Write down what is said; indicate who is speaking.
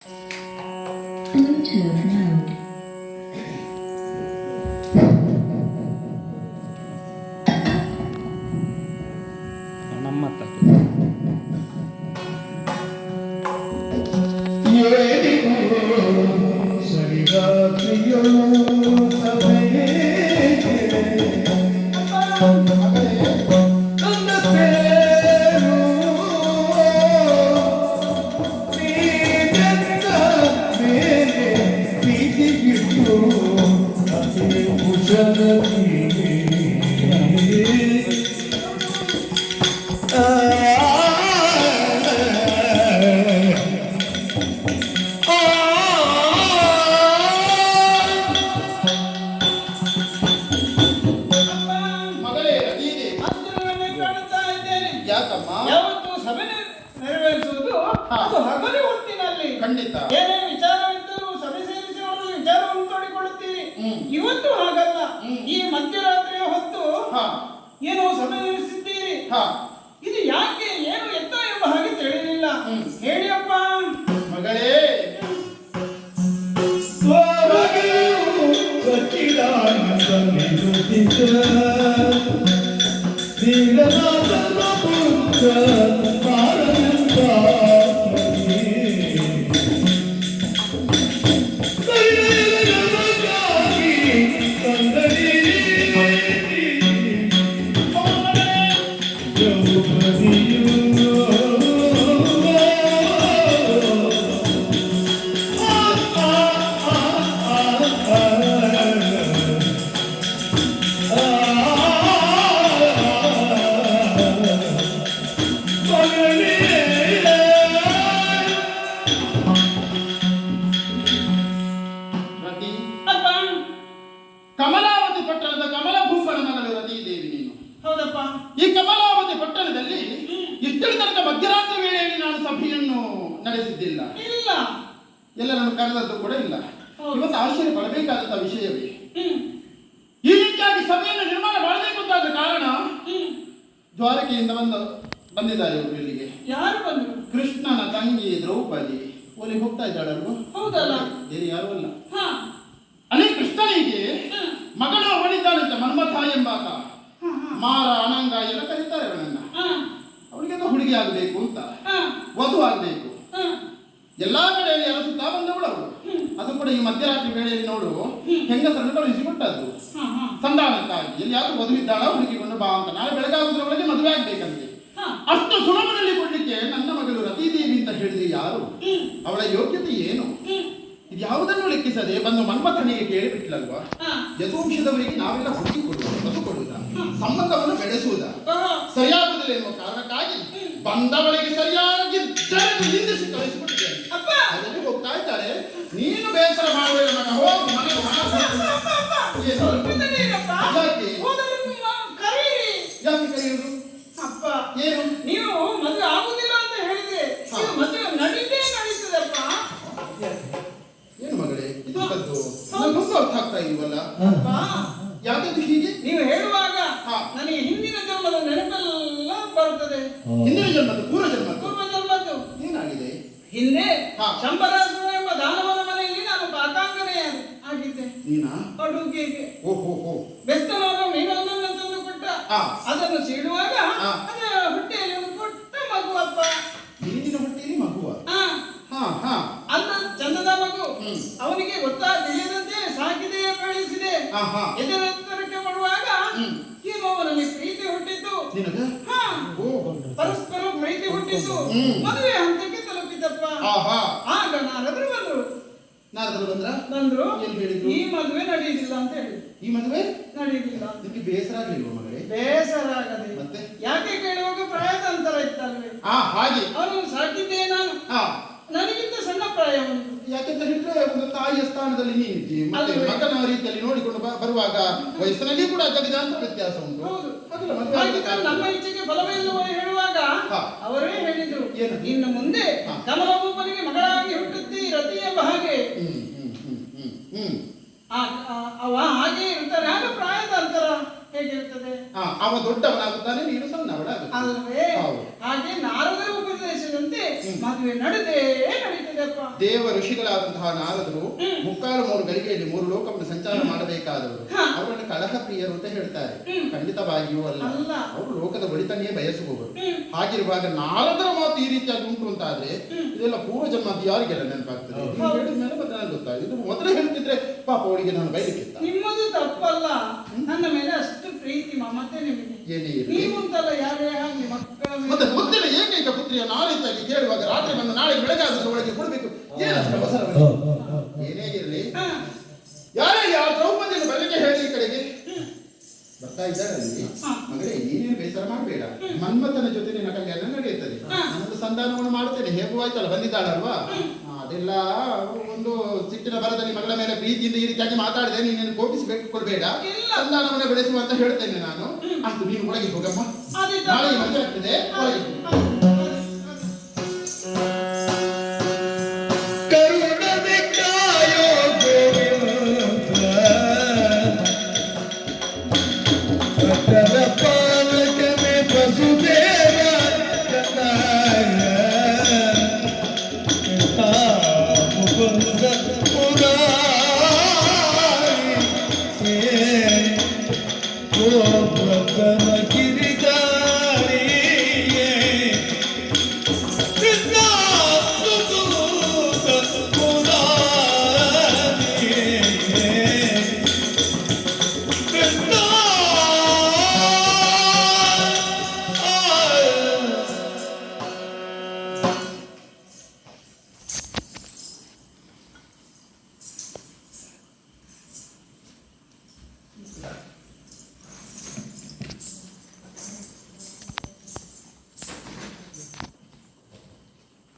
Speaker 1: Bluetooth mode.
Speaker 2: ಯಾವತ್ತು ಸಭೆ ನೆರವೇರಿಸುವುದು ಅದು ಹಗಲಿ ಹೊತ್ತಿನಲ್ಲಿ
Speaker 3: ಖಂಡಿತ
Speaker 2: ಏನೇ ವಿಚಾರವಿದ್ದರೂ ಸಭೆ ಸೇರಿಸಿ ಅವರು ವಿಚಾರವನ್ನು ತೋಡಿಕೊಳ್ಳುತ್ತೀರಿ. ಇವತ್ತು ಹಾಗಲ್ಲ. ಈ ಮಧ್ಯರಾತ್ರಿಯ ಹೊತ್ತು ಏನೋ ಸಭೆ ನಡೆಸಿದ್ದೀರಿ. ಇದು ಯಾಕೆ ಏನು ಎತ್ತ ಎಂಬ ಹಾಗೆ ತಿಳಿಯಲಿಲ್ಲ. ಹೇಳಿಯಪ್ಪ
Speaker 3: ಮಗಳೇ. ಕಮಲಾವತಿ ಪಟ್ಟಣದ ಕಮಲಭೂಷಣ ಮಗಳು ರತಿದೇವಿ ನೀನು.
Speaker 2: ಹೌದಪ್ಪ.
Speaker 3: ಈ ಕಮಲಾವತಿ ಪಟ್ಟಣದಲ್ಲಿ ಇಷ್ಟರ ತನಕ ಮಧ್ಯರಾತ್ರಿ ವೇಳೆಯಲ್ಲಿ ನಾನು ಸಭೆಯನ್ನು ನಡೆಸಿದ್ದಿಲ್ಲ.
Speaker 2: ಇಲ್ಲ.
Speaker 3: ಎಲ್ಲರನ್ನು ಕರೆದದ್ದು ಕೂಡ ಇಲ್ಲ. ಇವತ್ತು ಆಶ್ಚರ್ಯ ಪಡಬೇಕಾದಂತಹ ವಿಷಯವೇ. ಈ ರೀತಿಯಾಗಿ ಸಭೆಯನ್ನು ನಿರ್ಮಾಣ ಮಾಡಬೇಕು ಅಂತಾದ ಕಾರಣ ದ್ವಾರಕೆಯಿಂದ ಬಂದಿದ್ದಾರೆ ಇವರು ಇಲ್ಲಿಗೆ.
Speaker 2: ಯಾರು ಬಂದರು?
Speaker 3: ಕೃಷ್ಣನ ತಂಗಿ ದ್ರೌಪದಿ ಒಲಿ ಹೋಗ್ತಾ ಇದ್ದಾಳಲ್ವ?
Speaker 2: ಹೌದಲ್ಲ.
Speaker 3: ಬೇರೆ ಯಾರು ಅಲ್ಲ. ಅಲ್ಲಿ ಕೃಷ್ಣನಿಗೆ ಮಗಳು ಅವಳಿದ್ದಾಳಂತೆ, ಮನ್ಮಥ ಎಂಬಾತ. ಮಾರ ಅನಂಗ ಎಲ್ಲ ಕರೀತಾರೆ ಅವಳನ್ನ. ಅವಳಿಗೆ ಹುಡುಗಿ ಆಗಬೇಕು ಅಂತ, ವಧು ಆಗಬೇಕು. ಎಲ್ಲಾ ಕಡೆಯಲ್ಲಿ ಅರಸುತ್ತಾ ಬಂದವಳು ಅವಳು. ಅದು ಕೂಡ ಈ ಮಧ್ಯರಾತ್ರಿ ವೇಳೆಯಲ್ಲಿ ನೋಡು ಹೆಂಗಸರನ್ನು ಕಳುಹಿಸಿಕೊಟ್ಟದ್ದು ಸಂಧಾನಕ್ಕಾಗಿ. ಎಲ್ಲಿಯಾದ್ರೂ ವಧು ಇದ್ದಾಳ ಹುಡುಕಿಕೊಂಡು ಬಾ ಅಂತ. ನಾಳೆ ಬೆಳಗಾಗುವುದರೊಳಗೆ ಮದುವೆ ಆಗ್ಬೇಕಂತೆ. ಅಷ್ಟು ಸುಲಭದಲ್ಲಿ ಕೊಡ್ಲಿಕ್ಕೆ ನನ್ನ ಮಗಳು ರತಿದೇವಿ ಅಂತ ಹೇಳಿದ್ರೆ ಯಾರು? ಅವಳ ಯೋಗ್ಯತೆ ಏನು? ಇದು ಯಾವುದನ್ನು ಲೆಕ್ಕಿಸದೆ ಬಂದು ಮನ್ಮಥನಿಗೆ ಕೇಳಿಬಿಟ್ಲಲ್ವಾ? ಯದುವಂಶದವರಿಗೆ ನಾವೆಲ್ಲ ಹುಡುಕಿ ಕೊಡುವ, ಬದು ಕೊಡುವುದ, ಸಂಬಂಧವನ್ನು ಬೆಳೆಸುವುದ ಸರಿಯಾಗುವುದಿಲ್ಲ ಎನ್ನುವ ಕಾರಣಕ್ಕಾಗಿ ಬಂದವಳಿಗೆ ಸರಿಯಾಗಿ ನಿಂದಿಸಿ ಕಳಿಸಿಕೊಟ್ಟಿದ್ದೇನೆ. ಅದಕ್ಕೆ ಹೋಗ್ತಾ ಇದ್ದಾಳೆ. ನೀನು ಬೇಸರ ಮಾಡುವ ಮಗ ಹೋಗು ಮನೆಗೆ. ಯಾಕೆ ಕರೆಯುವುದು?
Speaker 2: ಅಪ್ಪ
Speaker 3: ಏನು
Speaker 2: ನೀವು ಮದುವೆ ಆಗುದಿಲ್ಲ ಅಂತ ಹೇಳಿದ್ರೆ ಮದುವೆ ನಡೀತದಪ್ಪ.
Speaker 3: ಏನು ಮಗಳೇ ಇದಕ್ಕದ್ದು ಅರ್ಥ ಆಗ್ತಾ ಇಲ್ವಲ್ಲ? ಯಾಕಂದ್ರೆ ಹೀಗೆ
Speaker 2: ನೀವು ಹೇಳುವಾಗ ನನಗೆ ಹಿಂದಿನ ಜನ್ಮದ ನೆನಪೆಲ್ಲ ಬರುತ್ತದೆ.
Speaker 3: ಹಿಂದಿನ ಜನ್ಮದ ಪೂರ್ವ ಜನ್ಮದ್ದು ಏನಾಗಿದೆ?
Speaker 2: ಹಿಂದೆ ಶಂಬರಾಸುರ ಎಂಬ ದಾನವನ ಮನೆಯಲ್ಲಿ ನಾನು ಪಾಕಾಂಗನೇ ಆಗಿದ್ದೆ.
Speaker 3: ನೀನಾ?
Speaker 2: ಅಡುಗೆಗೆ
Speaker 3: ಓಹೋ
Speaker 2: ಬೆಸ್ತನವರು ಮೀನೊಂದನ್ನು ತಂದು ಕೊಟ್ಟ. ಅದನ್ನು ಸೀಳುವಾಗ ಅದರ ಹೊಟ್ಟೆಯಲ್ಲಿ ಒಂದು ಪುಟ್ಟ ಮಗುವಪ್ಪ.
Speaker 3: ಮೀನಿನ ಹೊಟ್ಟೆಯಲ್ಲಿ ಮಗುವ?
Speaker 2: ಅಲ್ಲ, ಚಂದದ ಮಗು. ಅವನಿಗೆ ತಿಳಿಯದಂತೆ ಸಾಕಿದೆ, ಬೆಳೆಸಿದೆ. ಎದೆರಕ್ಕೆ ಮಾಡುವಾಗ ಏನೋ ಅವನಲ್ಲಿ ಪ್ರೀತಿ ಹುಟ್ಟಿತು. ಪರಸ್ಪರ ಪ್ರೀತಿ ಹುಟ್ಟಿತು. ಮದುವೆ ಹಂತಕ್ಕೆ ತಲುಪಿತಪ್ಪ. ಆಗ ನಾರದರು ಬಂದ್ರು. ಈ ಮದುವೆ ನಡೆಯುವುದಿಲ್ಲ ಅಂತ ಹೇಳಿ.
Speaker 3: ಈ ಮದುವೆ
Speaker 2: ನಡೆಯುವುದಿಲ್ಲ.
Speaker 3: ನಿಮಗೆ ಬೇಸರ ಆಗಲಿಲ್ವ ಮಗಳೇ?
Speaker 2: ಬೇಸರ ಆಗದೆ
Speaker 3: ಮತ್ತೆ
Speaker 2: ಯಾಕೆ ಕೇಳುವಾಗ ಪ್ರಾಯದ ಅಂತರ ಇತ್ತಲ್ವೇ?
Speaker 3: ಹಾಗೆ
Speaker 2: ಅವನು ಸಾಕಿದ್ದೆ ನಾನು. ನನಗಿಂತ ಸಣ್ಣ ಪ್ರಾಯ ಉಂಟು.
Speaker 3: ಯಾಕೆಂತ ಹೇಳಿದ್ರೆ ಒಂದು ತಾಯಿಯ ಸ್ಥಾನದಲ್ಲಿ ನೀನಿದ್ದಿ. ಮತ್ತೆ ಮಗನ ರೀತಿಯಲ್ಲಿ ನೋಡಿಕೊಂಡು ಬರುವಾಗ ವಯಸ್ಸಿನಲ್ಲಿ ಕೂಡ ಜಗಜಾಂತರ ವ್ಯತ್ಯಾಸ ಉಂಟು.
Speaker 2: ನಮ್ಮ ಇಚ್ಛೆಗೆ ಫಲವಿಲ್ಲವೋ ಹೇಳುವಾಗ ಅವರೇ ಹೇಳಿದ್ರು, ಇನ್ನು ಮುಂದೆ ಕಮಲಭೂಪನಿಗೆ ಮಗಳಾಗಿ ಹುಟ್ಟುತ್ತಿ ರತಿ ಎಂಬ ಹಾಗೆ. ಅವ ಹಾಗೆ ಇರ್ತಾನೆ. ಆಗ ಪ್ರಾಯದ ಅಂತರ ಹೇಗಿರ್ತದೆ?
Speaker 3: ಅವ ದೊಡ್ಡವನಾಗುತ್ತಾನೆ, ನೀನು ಸಣ್ಣವಳಾಗುತ್ತಾನೆ
Speaker 2: ಅಲ್ವೇ? ಹಾಗೆ ನಾರದರ ಉಪದೇಶದಂತೆ ಮದುವೆ ನಡೆದೇ ನಡೀತದೆಪ್ಪ.
Speaker 3: ದೇವ ಋಷಿಗಳಾದಂತಹ ನಾರದರು 3 ಗಳಿಗೆಯಲ್ಲಿ 3 ಲೋಕವನ್ನು ಸಂಚಾರ ಮಾಡಬೇಕಾದವರು. ಅವರನ್ನು ಕಲಹ ಪ್ರಿಯರು ಅಂತ ಹೇಳ್ತಾರೆ. ಖಂಡಿತವಾಗಿಯೂ ಅಲ್ಲ, ಅವರು ಲೋಕದ ಒಳಿತನ್ನೇ ಬಯಸುವವರು. ಹಾಗಿರುವಾಗ ನಾರದರ ಮಾತು ಈ ರೀತಿಯಾಗಿ ಉಂಟು ಅಂತ ಆದ್ರೆ ಇದೆಲ್ಲ ಪೂರ್ವ ಜನ್ಮದ ಯಾರಿಗೆಲ್ಲ ನೆನಪಾಗ್ತದೆ? ಹೇಳಿದ್ಮೇಲೆ ಮತ್ತೆ ನನಗೆ ಗೊತ್ತಾಯ್ತು. ಇದು ಮೊದಲೇ ಹೇಳ್ತಿದ್ರೆ ಪಾಪ ಅವಳಿಗೆ ನಾನು ಬೈಲಿಕ್ಕಿತ್ತ.
Speaker 2: ನಿಮ್ಮದು ತಪ್ಪಲ್ಲ, ನನ್ನ ಮೇಲೆ ಅಷ್ಟು ಪ್ರೀತಿ ಮಮತೆ ನಿಮಗೆ.
Speaker 3: ಏನೇ
Speaker 2: ನೀವುಂಟಲ್ಲ ಯಾರೇ ಆಗಲಿ ಮಕ್ಕಳ
Speaker 3: ಮತ್ತೆ ಮುದ್ದಿನ ಏಕೈಕ ಪುತ್ರಿಯ ನಾಳಿದ್ದಾಗಿ ಕೇಳುವಾಗ ರಾತ್ರಿ ಬಂದು ನಾಳೆ ಬೆಳಗಾದ ಒಳಗೆ ಕೊಡಬೇಕು. ಏನೇ ಇರಲಿ, ಯಾರೇ ಯಾವ ದ್ರೌಪದಿಯನ್ನು ಬರಲಿಕ್ಕೆ ಹೇಳಿ ಈ ಕಡೆಗೆ ಬರ್ತಾ ಇದ್ದಾರಲ್ಲಿ, ಮಗಳೇ ನೀನೇನು ಬೇಸರ ಮಾಡಬೇಡ. ಮನ್ಮಥನ ಜೊತೆ ನಿನ್ನ ಕಲ್ಯಾಣ ನಡೆಯುತ್ತದೆ. ನನ್ನದು ಸಂಧಾನವನ್ನು ಮಾಡುತ್ತೇನೆ. ಹೇಗೂ ಆಯ್ತಲ್ಲ, ಬಂದಿದ್ದಾಳಲ್ವಾ? ಅದೆಲ್ಲ ಒಂದು ಸಿಟ್ಟಿನ ಬರದಲ್ಲಿ ಮಗಳ ಮೇಲೆ ಪ್ರೀತಿಯಿಂದ ಈ ರೀತಿಯಾಗಿ ಮಾತಾಡಿದೆ. ನೀನೇನು ಕೋಪಿಸಿಕೊಳ್ಬೇಡ, ಸಂಧಾನವನ್ನು ಬೆಳೆಸುವ ಅಂತ ಹೇಳ್ತೇನೆ ನಾನು. ಅದು ನೀನು ಒಳಗೆ ಹೋಗಮ್ಮ, ನಾಳೆ ಮದುವೆ ಆಗ್ತದೆ, ಒಳಗೆ ಹೋಗು.